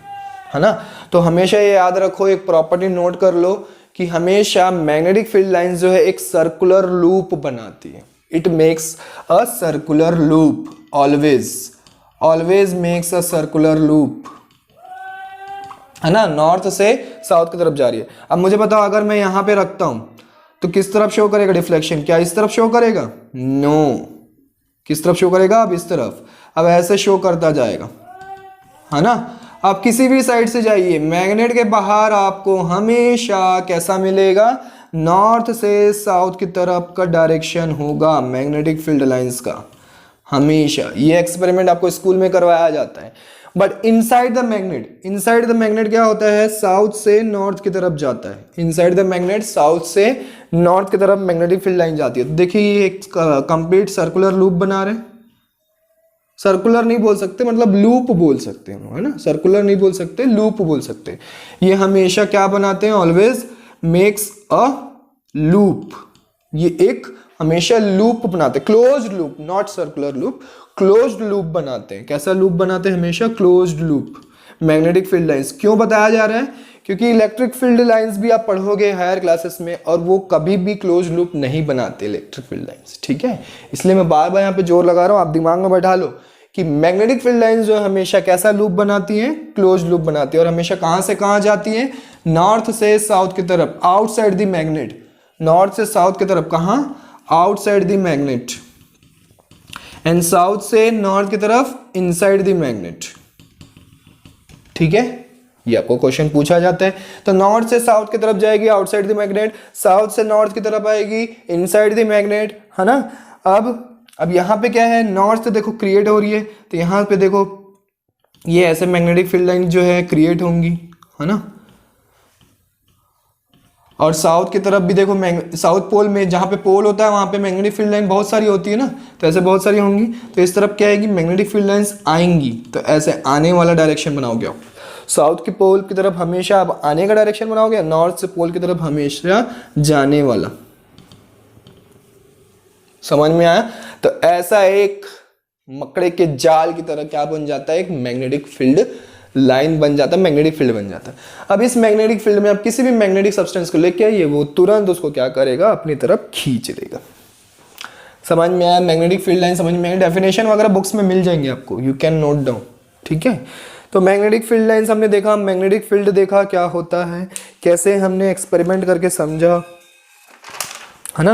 है ना। तो हमेशा ये याद रखो, एक प्रॉपर्टी नोट कर लो कि हमेशा मैग्नेटिक फील्ड लाइंस जो है एक सर्कुलर लूप बनाती है। It makes a circular loop, always makes a circular loop, है ना, नॉर्थ से साउथ की तरफ जा रही है। अब मुझे बताओ अगर मैं यहां पे रखता हूं तो किस तरफ शो करेगा डिफ्लेक्शन, क्या इस तरफ शो करेगा, नो, किस तरफ शो करेगा, अब इस तरफ, अब ऐसे शो करता जाएगा, है ना। आप किसी भी साइड से जाइए, मैग्नेट के बाहर आपको हमेशा कैसा मिलेगा, नॉर्थ से साउथ की तरफ का डायरेक्शन होगा मैग्नेटिक फील्ड लाइंस का, हमेशा। ये एक्सपेरिमेंट आपको स्कूल में करवाया जाता है। बट इनसाइड द मैग्नेट क्या होता है, साउथ से नॉर्थ की तरफ जाता है। इनसाइड द मैग्नेट साउथ से नॉर्थ की तरफ मैग्नेटिक फील्ड लाइन जाती है। तो देखिए ये एक कंप्लीट सर्कुलर लूप बना रहे हैं। सर्कुलर नहीं बोल सकते, मतलब लूप बोल सकते हैं, है ना। सर्कुलर नहीं बोल सकते, लूप बोल सकते हैं। ये हमेशा क्या बनाते हैं, ऑलवेज मेक्स अ लूप। ये एक हमेशा लूप बनाते हैं, closed loop, not circular loop, closed loop बनाते हैं। कैसा लूप बनाते हैं, हमेशा closed loop. Magnetic field lines क्यों बताया जा रहा है, क्योंकि इलेक्ट्रिक फील्ड लाइंस भी आप पढ़ोगे हायर क्लासेस में, और वो कभी भी क्लोज लूप नहीं बनाते इलेक्ट्रिक फील्ड लाइंस, ठीक है। इसलिए मैं बार बार यहाँ पे जोर लगा रहा हूँ, आप दिमाग में बैठा लो कि मैग्नेटिक फील्ड लाइंस जो है हमेशा कैसा लूप बनाती हैं, क्लोज लूप बनाती है। और हमेशा कहाँ से कहाँ जाती है, नॉर्थ से साउथ की तरफ, आउटसाइड द मैग्नेट। नॉर्थ से साउथ की तरफ, कहाँ, outside the magnet, and south से नॉर्थ की तरफ, इनसाइड द मैग्नेट, ठीक है। ये आपको क्वेश्चन पूछा जाता है। तो नॉर्थ से साउथ की तरफ जाएगी, आउटसाइड द मैग्नेट, साउथ से नॉर्थ की तरफ आएगी, इनसाइड द मैग्नेट, है ना। अब यहाँ पे क्या है, नॉर्थ से देखो क्रिएट हो रही है, तो यहाँ पे देखो ये ऐसे मैग्नेटिक फील्ड लाइन जो है क्रिएट होंगी, है ना। और साउथ की तरफ भी देखो, साउथ पोल में जहाँ पे पोल होता है वहाँ पे मैग्नेटिक फील्ड लाइन बहुत सारी होती है ना, तो ऐसे बहुत सारी होंगी। तो इस तरफ क्या आएगी, मैग्नेटिक फील्ड लाइंस आएंगी, तो ऐसे आने वाला डायरेक्शन बनाओगे आप। साउथ की पोल की तरफ हमेशा आप आने का डायरेक्शन बनाओगे, नॉर्थ से पोल की तरफ हमेशा जाने वाला। समझ में आया। तो ऐसा एक मकड़े के जाल की तरह क्या बन जाता है, एक मैग्नेटिक फील्ड लाइन बन जाता है, मैग्नेटिक फील्ड बन जाता है। अब इस मैग्नेटिक फील्ड में आप किसी भी मैग्नेटिक सब्सटेंस को लेके आइए, वो तुरंत उसको क्या करेगा, अपनी तरफ खींच लेगा। समझ में आया, मैग्नेटिक फील्ड लाइन समझ में आया। डेफिनेशन वगैरह बुक्स में मिल जाएंगे आपको, यू कैन नोट डाउन, ठीक है। तो मैग्नेटिक फील्ड लाइंस हमने देखा, मैग्नेटिक फील्ड देखा क्या होता है, कैसे हमने एक्सपेरिमेंट करके समझा, है ना।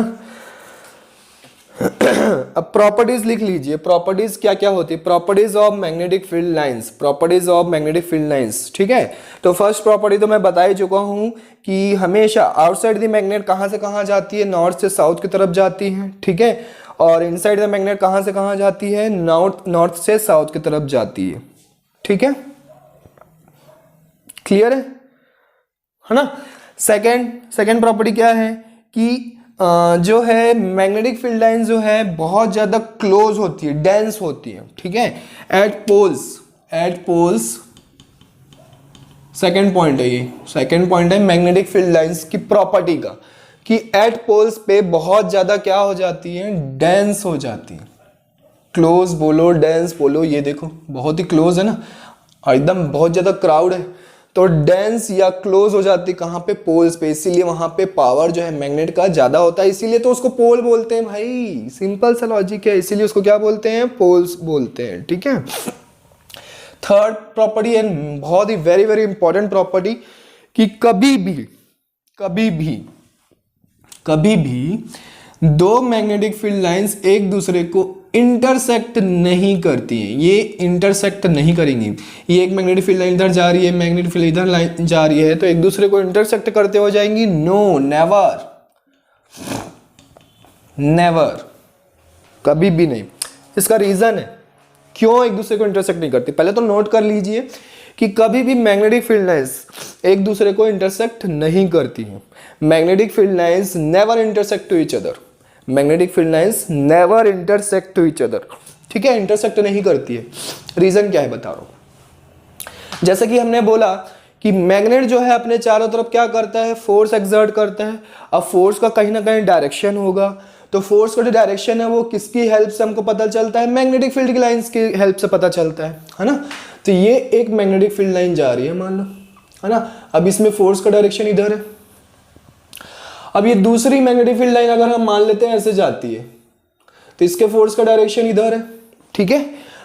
अब प्रॉपर्टीज लिख लीजिए, प्रॉपर्टीज क्या क्या होती है, properties of magnetic field lines, properties of magnetic field lines, ठीक है। तो फर्स्ट प्रॉपर्टी तो मैं बता ही चुका हूं कि हमेशा आउटसाइड द मैग्नेट कहां से कहां जाती है, नॉर्थ से साउथ की तरफ जाती है, ठीक है। और इनसाइड द मैग्नेट कहां से कहां जाती है, नॉर्थ से साउथ की तरफ जाती है, ठीक है। क्लियर है ना। सेकेंड प्रॉपर्टी क्या है कि जो है मैग्नेटिक फील्ड लाइन जो है बहुत ज्यादा क्लोज होती है, डेंस होती है, ठीक है। एट पोल्स सेकेंड पॉइंट है, ये सेकेंड पॉइंट है मैग्नेटिक फील्ड लाइंस की प्रॉपर्टी का, कि एट पोल्स पे बहुत ज्यादा क्या हो जाती है, डेंस हो जाती है। क्लोज बोलो, डेंस बोलो, ये देखो बहुत ही क्लोज है ना, और एकदम बहुत ज्यादा क्राउड है, तो डेंस या क्लोज हो जाती है कहाँ पे, पोल्स पे। इसीलिए वहां पे पावर जो है मैग्नेट का ज्यादा होता है, इसीलिए तो उसको पोल बोलते हैं भाई, सिंपल सा लॉजिक है, इसीलिए उसको क्या बोलते हैं, पोल्स बोलते हैं, ठीक है। थर्ड प्रॉपर्टी है बहुत ही वेरी वेरी इंपॉर्टेंट प्रॉपर्टी, कि कभी भी दो मैग्नेटिक फील्ड लाइंस एक दूसरे को इंटरसेक्ट नहीं करती हैं, ये इंटरसेक्ट नहीं करेंगी। ये एक मैग्नेटिक फील्ड लाइन इधर जा रही है, मैग्नेटिक फील्ड इधर लाइन जा रही है, तो एक दूसरे को इंटरसेक्ट करते हो जाएंगी, नो, नेवर, कभी भी नहीं। इसका रीजन है क्यों एक दूसरे को इंटरसेक्ट नहीं करती, पहले तो नोट कर लीजिए कि कभी भी मैग्नेटिक फील्ड लाइंस एक दूसरे को इंटरसेक्ट नहीं करती हैं। Magnetic field lines never intersect to each other, magnetic field lines never intersect to each other, ठीक है, इंटरसेक्ट नहीं करती है। रीजन क्या है बता रहा हूं। जैसे कि हमने बोला कि मैग्नेट जो है अपने चारों तरफ क्या करता है, फोर्स एक्सर्ट करता है। अब फोर्स का कहीं ना कहीं डायरेक्शन होगा, तो फोर्स का जो डायरेक्शन है वो किसकी हेल्प से हमको पता चलता है, मैग्नेटिक फील्ड की लाइंस की हेल्प से पता चलता है ना। तो ये एक मैग्नेटिक फील्ड लाइन जा रही है मान लो, है ना। अब इसमें फोर्स का डायरेक्शन इधर है। अब ये दूसरी मैग्नेटिक फील्ड लाइन अगर हम मान लेते हैं ऐसे जाती है, तो इसके फोर्स का डायरेक्शन इधर है, ठीक है।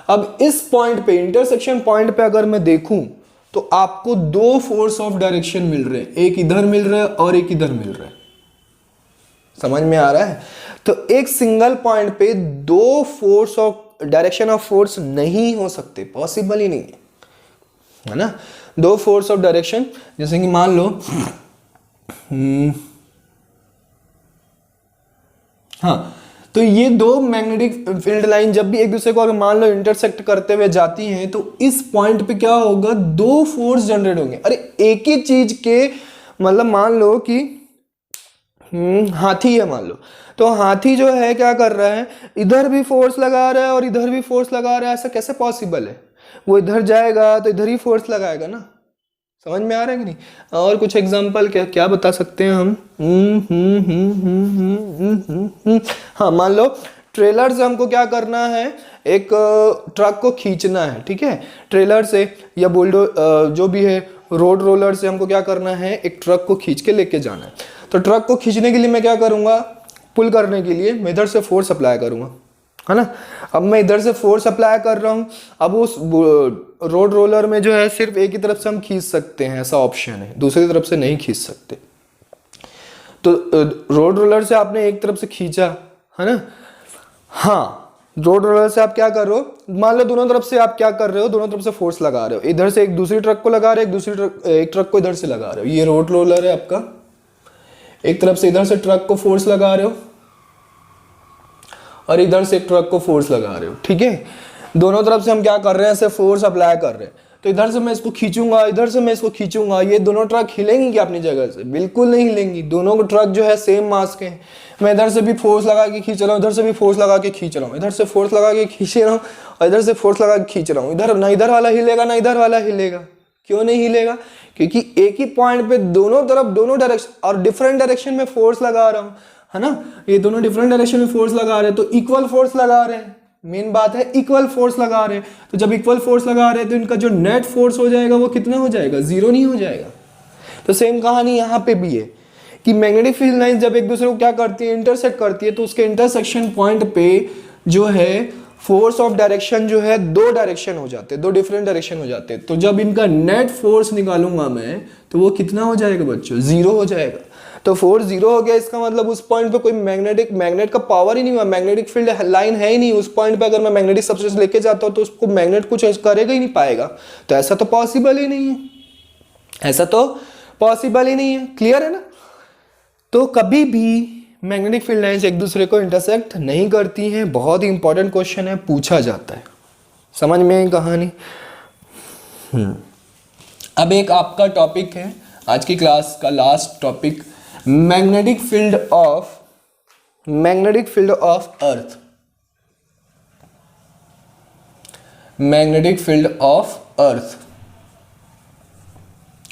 अब इस पॉइंट पे, इंटरसेक्शन पॉइंट पे अगर मैं देखूं तो आपको दो फोर्स ऑफ डायरेक्शन मिल रहे हैं, एक इधर मिल रहा है और एक इधर मिल रहा है। समझ में आ रहा है। तो एक सिंगल पॉइंट पे दो force of direction of force नहीं हो सकते, पॉसिबल ही नहीं है ना। दो फोर्स ऑफ डायरेक्शन, जैसे कि मान लो हाँ, तो ये दो मैग्नेटिक फील्ड लाइन जब भी एक दूसरे को अगर मान लो इंटरसेक्ट करते हुए जाती हैं तो इस पॉइंट पे क्या होगा, दो फोर्स जनरेट होंगे। अरे एक ही चीज के मतलब मान लो कि हाथी है मान लो, तो हाथी जो है क्या कर रहा है, इधर भी फोर्स लगा रहा है और इधर भी फोर्स लगा रहा है। ऐसा कैसे पॉसिबल है? वो इधर जाएगा तो इधर ही फोर्स लगाएगा ना। समझ में आ रहा है कि नहीं? और कुछ एग्जांपल क्या क्या बता सकते हैं हम? हाँ, मान लो ट्रेलर से हमको क्या करना है, एक ट्रक को खींचना है, ठीक है। ट्रेलर से या जो भी है रोड रोलर से हमको क्या करना है, एक ट्रक को खींच के लेके जाना है। तो ट्रक को खींचने के लिए मैं क्या करूँगा, पुल करने के लिए मैं इधर से फोर्स अप्लाई करूँगा, है ना। अब मैं इधर से फोर्स अप्लाई कर रहा हूँ। अब उस रोड रोलर में जो है सिर्फ एक ही तरफ से हम खींच सकते हैं, ऐसा ऑप्शन है, दूसरी तरफ से नहीं खींच सकते। तो रोड रोलर से आपने एक तरफ से खींचा, है ना। हाँ, रोड रोलर से आप क्या कर रहे हो, मान लो दोनों तरफ से आप क्या कर रहे हो, दोनों तरफ से फोर्स लगा रहे हो। इधर से एक दूसरी ट्रक को लगा रहे हो, एक ट्रक को इधर से लगा रहे हो। ये रोड रोलर है आपका, एक तरफ से इधर से ट्रक को फोर्स लगा रहे हो और इधर से ट्रक को फोर्स लगा रहे हो, ठीक है। दोनों तरफ से हम क्या कर रहे हैं, ऐसे फोर्स अप्लाई कर रहे हैं। तो इधर से मैं इसको खींचूंगा, इधर से मैं इसको खींचूंगा, ये दोनों ट्रक हिलेंगी क्या अपनी जगह से? बिल्कुल नहीं हिलेंगी। दोनों को ट्रक जो है सेम मास के हैं। मैं इधर से भी फोर्स लगा के खींच रहा हूँ, इधर से भी फोर्स लगा के खींच रहा हूँ, इधर से फोर्स लगा के खींच रहा हूँ और इधर से फोर्स लगा के खींच रहा हूँ। इधर ना इधर वाला हिलेगा ना इधर वाला हिलेगा। क्यों नहीं हिलेगा? क्योंकि एक ही पॉइंट पे दोनों तरफ दोनों डायरेक्शन और डिफरेंट डायरेक्शन में फोर्स लगा रहा हूँ, है ना। ये दोनों डिफरेंट डायरेक्शन में फोर्स लगा रहे हैं तो इक्वल फोर्स लगा रहे हैं। मेन बात है इक्वल फोर्स लगा रहे हैं। तो जब इक्वल फोर्स लगा रहे हैं तो इनका जो नेट फोर्स हो जाएगा वो कितना हो जाएगा? जीरो नहीं हो जाएगा। तो सेम कहानी यहाँ पे भी है कि मैग्नेटिक फील्ड लाइन जब एक दूसरे को क्या करती है, इंटरसेक्ट करती है, तो उसके इंटरसेक्शन पॉइंट पे जो है फोर्स ऑफ डायरेक्शन जो है दो डायरेक्शन हो जाते हैं, दो डिफरेंट डायरेक्शन हो जाते हैं। तो जब इनका नेट फोर्स निकालूंगा मैं तो वो कितना हो जाएगा बच्चों? जीरो हो जाएगा। तो फोर्स जीरो हो गया, इसका मतलब उस पॉइंट पे कोई मैग्नेट का पावर ही नहीं हुआ, मैग्नेटिक फील्ड लाइन है ही नहीं उस पॉइंट पे। अगर मैं मैग्नेटिक सब्सटेंस लेके जाता हूँ तो उसको मैग्नेट कुछ करेगा ही नहीं पाएगा। तो ऐसा तो पॉसिबल ही नहीं है, ऐसा तो पॉसिबल ही नहीं है। क्लियर है ना? तो कभी भी मैग्नेटिक फील्ड लाइंस एक दूसरे को इंटरसेक्ट नहीं करती हैं। बहुत ही इंपॉर्टेंट क्वेश्चन है, पूछा जाता है। समझ में आई कहानी? अब एक आपका टॉपिक है आज की क्लास का last topic, magnetic field of earth. Magnetic field of earth,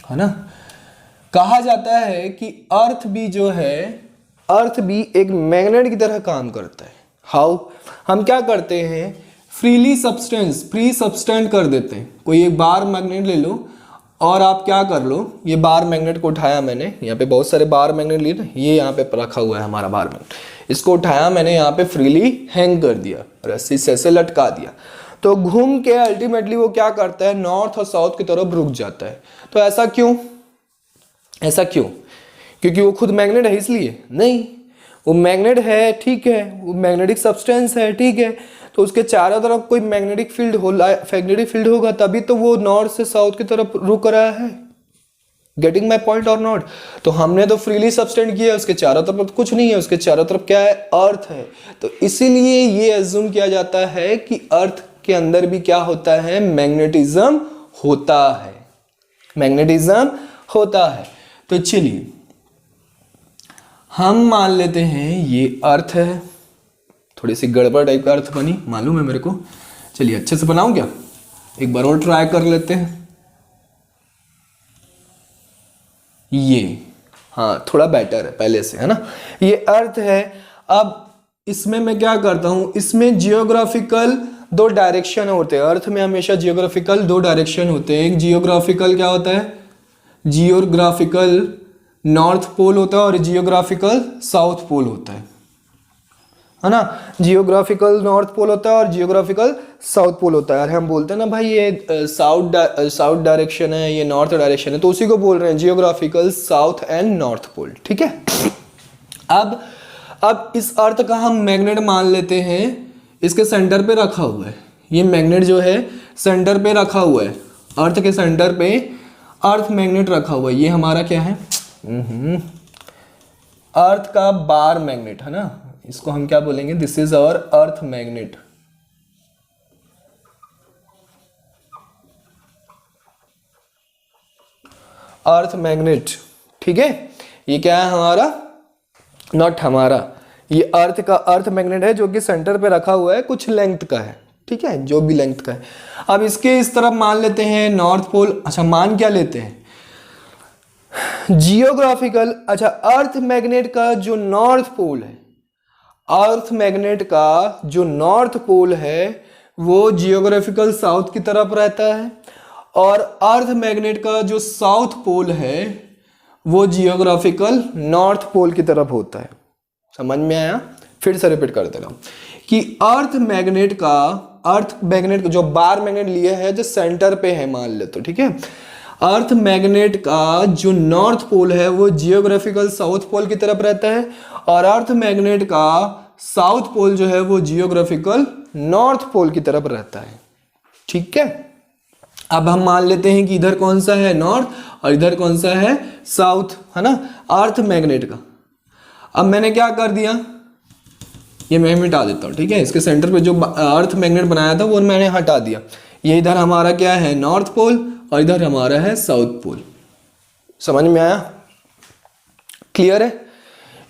है ना। कहा जाता है कि अर्थ भी जो है, अर्थ भी एक मैग्नेट की तरह काम करता है। हाउ? हम क्या करते हैं, फ्री सब्सटेंस कर देते हैं। कोई एक बार मैग्नेट ले लो और आप क्या कर लो, ये बार मैग्नेट को उठाया मैंने, यहाँ पे बहुत सारे बार मैग्नेट लिए ना, ये यहाँ पे रखा हुआ है हमारा बार मैग्नेट, इसको उठाया मैंने, यहाँ पे फ्रीली हैंग कर दिया, रस्सी से ऐसे लटका दिया। तो घूम के अल्टीमेटली वो क्या करता है, नॉर्थ और साउथ की तरफ रुक जाता है। तो ऐसा क्यों? ऐसा क्यों? क्योंकि वो खुद मैग्नेट है इसलिए? नहीं, वो मैग्नेट है, ठीक है, वो मैग्नेटिक सब्सटेंस है, ठीक है, तो उसके चारों तरफ कोई मैग्नेटिक फील्ड होगा तभी तो वो नॉर्थ से साउथ की तरफ रुक रहा है। गेटिंग माई पॉइंट और नॉट? तो हमने तो फ्रीली सब्सटेंड किया, उसके चारों तरफ कुछ नहीं है, उसके चारों तरफ क्या है, अर्थ है। तो इसीलिए ये अज्यूम किया जाता है कि अर्थ के अंदर भी क्या होता है, मैग्नेटिज्म होता है, मैग्नेटिज्म होता है। तो चलिए हम मान लेते हैं ये अर्थ है, थोड़ी सी गड़बड़ टाइप का अर्थ बनी, मालूम है मेरे को। चलिए अच्छे से बनाऊं क्या, एक बार और ट्राई कर लेते हैं। ये हाँ थोड़ा बेटर है पहले से, है ना। ये अर्थ है। अब इसमें मैं क्या करता हूं, इसमें जियोग्राफिकल दो डायरेक्शन होते हैं। अर्थ में हमेशा जियोग्राफिकल दो डायरेक्शन होते हैं। एक जियोग्राफिकल क्या होता है, जियोग्राफिकल नॉर्थ पोल होता है और जियोग्राफिकल साउथ पोल होता है ना। जियोग्राफिकल नॉर्थ पोल होता है और जियोग्राफिकल साउथ पोल होता है। अरे हम बोलते हैं ना भाई ये साउथ डायरेक्शन है, ये नॉर्थ डायरेक्शन है, तो उसी को बोल रहे हैं geographical south and north pole, ठीक है। अब इस अर्थ का हम मैग्नेट मान लेते हैं, इसके सेंटर पे रखा हुआ है। ये मैग्नेट जो है सेंटर पे रखा हुआ है, अर्थ के सेंटर पे अर्थ मैग्नेट रखा हुआ है। ये हमारा क्या है, अर्थ का बार मैग्नेट है ना, इसको हम क्या बोलेंगे, this is our earth magnet. Earth magnet, ठीक है। ये क्या है हमारा, नॉट हमारा, ये अर्थ का अर्थ मैग्नेट है जो कि सेंटर पे रखा हुआ है, कुछ लेंथ का है, ठीक है, जो भी लेंथ का है। अब इसके इस तरफ मान लेते हैं नॉर्थ पोल। अच्छा मान क्या लेते हैं, जियोग्राफिकल। अच्छा अर्थ मैग्नेट का जो नॉर्थ पोल है, अर्थ मैग्नेट का जो नॉर्थ पोल है वो जियोग्राफिकल साउथ की तरफ रहता है, और अर्थ मैग्नेट का जो साउथ पोल है वो जियोग्राफिकल नॉर्थ पोल की तरफ होता है। समझ में आया, फिर से रिपीट कर दे रहा हूं कि अर्थ मैग्नेट का जो बार मैग्नेट लिए है जो सेंटर पे है मान ले तो, ठीक है, अर्थ मैग्नेट का जो नॉर्थ पोल है वो जियोग्राफिकल साउथ पोल की तरफ रहता है, और अर्थ मैग्नेट का साउथ पोल जो है वो जियोग्राफिकल नॉर्थ पोल की तरफ रहता है, ठीक है। अब हम मान लेते हैं कि इधर कौन सा है, नॉर्थ, और इधर कौन सा है, साउथ, है ना, अर्थ मैग्नेट का। अब मैंने क्या कर दिया, ये मैं मिटा देता हूँ, ठीक है, इसके सेंटर पे जो अर्थ मैग्नेट बनाया था वो मैंने हटा दिया। ये इधर हमारा क्या है, नॉर्थ पोल, और इधर हमारा है साउथ पोल। समझ में आया, क्लियर है।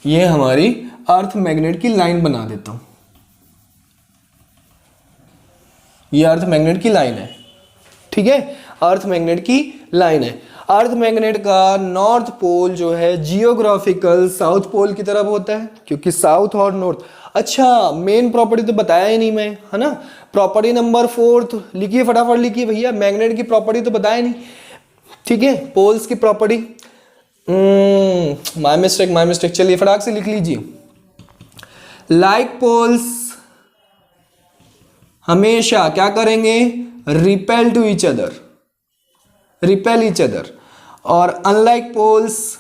ये हमारी अर्थ मैग्नेट की लाइन बना देता हूं, ये अर्थ मैग्नेट की लाइन है, ठीक है, अर्थ मैग्नेट की लाइन है। अर्थ मैग्नेट का नॉर्थ पोल जो है जियोग्राफिकल साउथ पोल की तरफ होता है, क्योंकि साउथ और नॉर्थ। अच्छा मेन प्रॉपर्टी तो बताया ही नहीं मैं, है ना, प्रॉपर्टी नंबर 4 लिखिए, फटाफट लिखिए भैया, मैग्नेट की प्रॉपर्टी तो बताया नहीं, ठीक है, पोल्स की प्रॉपर्टी। माय मिस्टेक, चलिए फटाक से लिख लीजिए। लाइक पोल्स हमेशा क्या करेंगे, repel to each other, repel each other, और unlike poles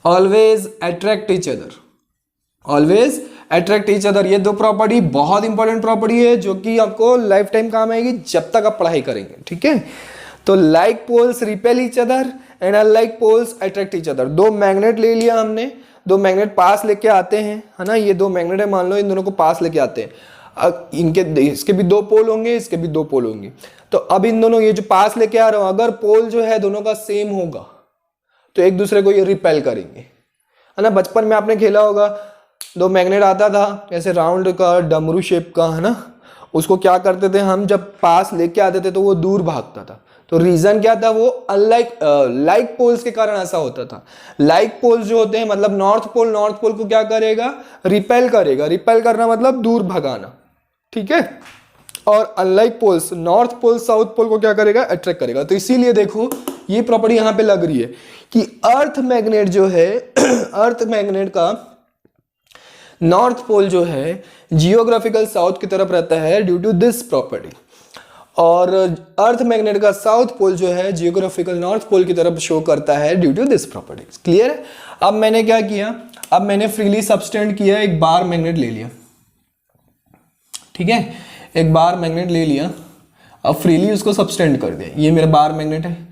always attract each other, always attract each other. ये दो प्रॉपर्टी बहुत इंपॉर्टेंट प्रॉपर्टी है जो कि आपको लाइफ टाइम काम आएगी जब तक आप पढ़ाई करेंगे, ठीक है। तो like poles repel each other and unlike poles attract each other. दो मैग्नेट ले लिया हमने, दो मैग्नेट पास लेके आते हैं, है ना, ये दो मैग्नेट है मान लो, इन दोनों को पास लेके आते हैं। इनके इसके भी दो पोल होंगे, इसके भी दो पोल होंगे। तो अब इन दोनों ये जो पास लेके आ रहा हूं, अगर पोल जो है दोनों का सेम होगा तो एक दूसरे को ये रिपेल करेंगे, है ना। बचपन में आपने खेला होगा, दो मैग्नेट आता था ऐसे राउंड का, डमरू शेप का, है ना, उसको क्या करते थे हम, जब पास लेके आते थे तो वो दूर भागता था। तो रीजन क्या था, वो अनलाइक लाइक पोल्स के कारण ऐसा होता था। लाइक पोल्स जो होते हैं मतलब नॉर्थ पोल को क्या करेगा, रिपेल करेगा, रिपेल करना मतलब दूर भगाना, ठीक है। और unlike poles north pole south pole को क्या करेगा, अट्रैक्ट करेगा। तो इसीलिए देखो ये प्रॉपर्टी यहां पे लग रही है कि अर्थ मैग्नेट जो है अर्थ मैग्नेट का नॉर्थ पोल जो है जियोग्राफिकल साउथ की तरफ रहता है ड्यू टू दिस प्रॉपर्टी, और अर्थ मैग्नेट का साउथ पोल जो है जियोग्राफिकल नॉर्थ पोल की तरफ शो करता है due to this property. Clear है। अब मैंने क्या किया, अब मैंने फ्रीली सब्सटेंड किया, एक बार मैग्नेट ले लिया, ठीक है, एक बार मैग्नेट ले लिया, अब फ्रीली उसको सब्सटेंड कर दिया। ये मेरा बार मैग्नेट है।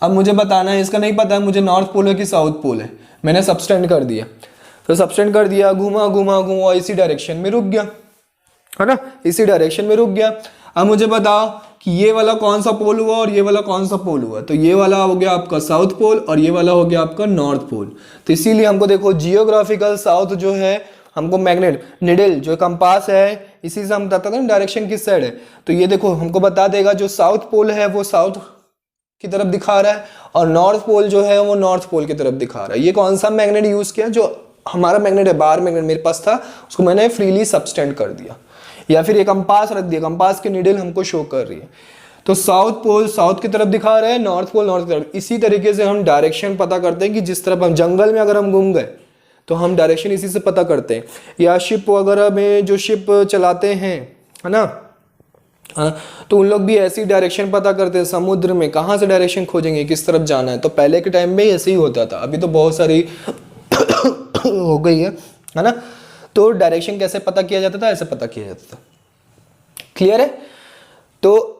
अब मुझे बताना है, इसका नहीं पता है मुझे नॉर्थ पोल है कि साउथ पोल है, मैंने सब्सटेंड कर दिया। तो सब्सटेंड कर दिया, घुमा घुमा घुमा इसी डायरेक्शन में रुक गया, है ना, इसी डायरेक्शन में रुक गया। अब मुझे बताओ कि ये वाला कौन सा पोल हुआ और ये वाला कौन सा पोल हुआ। तो ये वाला हो गया आपका साउथ पोल और ये वाला हो गया आपका नॉर्थ पोल। तो इसीलिए हमको देखो जियोग्राफिकल साउथ जो है, हमको मैग्नेट निडल जो कंपास है इसी से हम बताते हैं डायरेक्शन किस साइड है। तो ये देखो हमको बता देगा जो साउथ पोल है वो साउथ की तरफ दिखा रहा है और नॉर्थ पोल जो है वो नॉर्थ पोल की तरफ दिखा रहा है। ये कौन सा मैग्नेट यूज किया, जो हमारा मैग्नेट है, बार मैग्नेट मेरे पास था, उसको मैंने फ्रीली सब्सटेंड कर दिया, या फिर ये कंपास रख दिया, कंपास की नीडल हमको शो कर रही है। तो साउथ पोल साउथ की तरफ दिखा रहा है, नॉर्थ पोल नॉर्थ की तरफ। इसी तरीके से हम डायरेक्शन पता करते हैं कि जिस तरफ हम जंगल में अगर हम घूम गए तो हम डायरेक्शन इसी से पता करते हैं। या शिप वगैरह में जो शिप चलाते हैं, है ना, तो उन लोग भी ऐसी डायरेक्शन पता करते हैं। समुद्र में कहाँ से डायरेक्शन खोजेंगे, किस तरफ जाना है। तो पहले के टाइम में ऐसे ही होता था, अभी तो बहुत सारी हो गई है ना। तो डायरेक्शन कैसे पता किया जाता था, ऐसे पता किया जाता था। क्लियर है। तो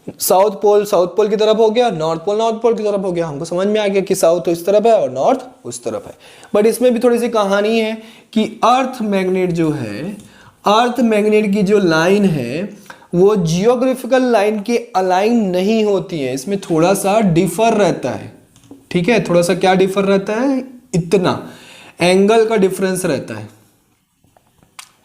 साउथ पोल की तरफ हो गया, नॉर्थ पोल की तरफ हो गया। हमको समझ में आ गया कि साउथ इस तरफ है और नॉर्थ उस तरफ है। बट इसमें भी थोड़ी सी कहानी है कि अर्थ मैग्नेट जो है, अर्थ मैग्नेट की जो लाइन है वो जियोग्राफिकल लाइन के अलाइन नहीं होती है, इसमें थोड़ा सा डिफर रहता है। ठीक है, थोड़ा सा क्या डिफर रहता है, इतना एंगल का डिफरेंस रहता है।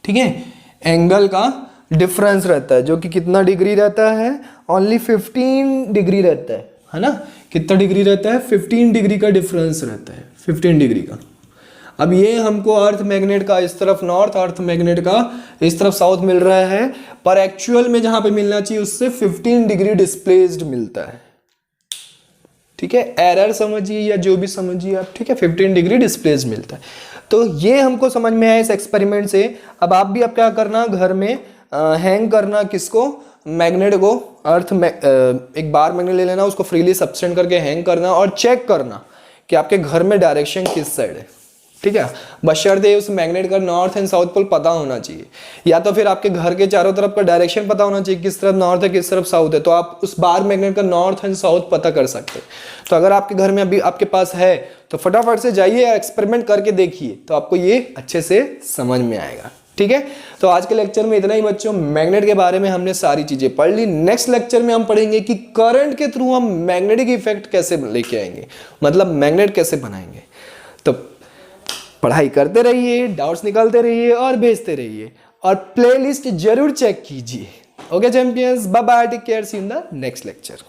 ठीक है, एंगल का डिफरेंस रहता है, जो कि कितना डिग्री रहता है, ओनली 15 डिग्री रहता है ना। कितना डिग्री रहता है, 15 डिग्री का डिफरेंस रहता है, 15 डिग्री का। अब ये हमको अर्थ मैग्नेट का इस तरफ नॉर्थ, अर्थ मैग्नेट का इस तरफ साउथ मिल रहा है, पर एक्चुअल में जहां पे मिलना चाहिए उससे 15 डिग्री डिस्प्लेस्ड मिलता है। ठीक है, एरर समझिए या जो भी समझिए आप, ठीक है, 15 डिग्री डिस्प्लेस्ड मिलता है। तो ये हमको समझ में आया इस एक्सपेरिमेंट से। अब आप भी अब क्या करना, घर में हैंग करना किसको, मैग्नेट को, अर्थ में एक बार मैग्नेट ले लेना, उसको फ्रीली सब्सटेंड करके हैंग करना और चेक करना कि आपके घर में डायरेक्शन किस साइड है। ठीक है, बशर्ते उस मैग्नेट का नॉर्थ एंड साउथ पोल पता होना चाहिए, या तो फिर आपके घर के चारों तरफ का डायरेक्शन पता होना चाहिए, किस तरफ नॉर्थ है किस तरफ साउथ है, तो आप उस बार मैग्नेट का नॉर्थ एंड साउथ पता कर सकते हैं। तो अगर आपके घर में अभी आपके पास है तो फटाफट से जाइए एक्सपेरिमेंट करके देखिए, तो आपको ये अच्छे से समझ में आएगा। ठीक है, तो आज के लेक्चर में इतना ही बच्चों। मैग्नेट के बारे में हमने सारी चीजें पढ़ ली। नेक्स्ट लेक्चर में हम पढ़ेंगे कि करंट के थ्रू हम मैग्नेटिक इफेक्ट कैसे लेके आएंगे, मतलब मैग्नेट कैसे बनाएंगे। तो पढ़ाई करते रहिए, डाउट्स निकालते रहिए और भेजते रहिए, और प्लेलिस्ट जरूर चेक कीजिए। Okay champions, bye bye, take care, see you in the next lecture.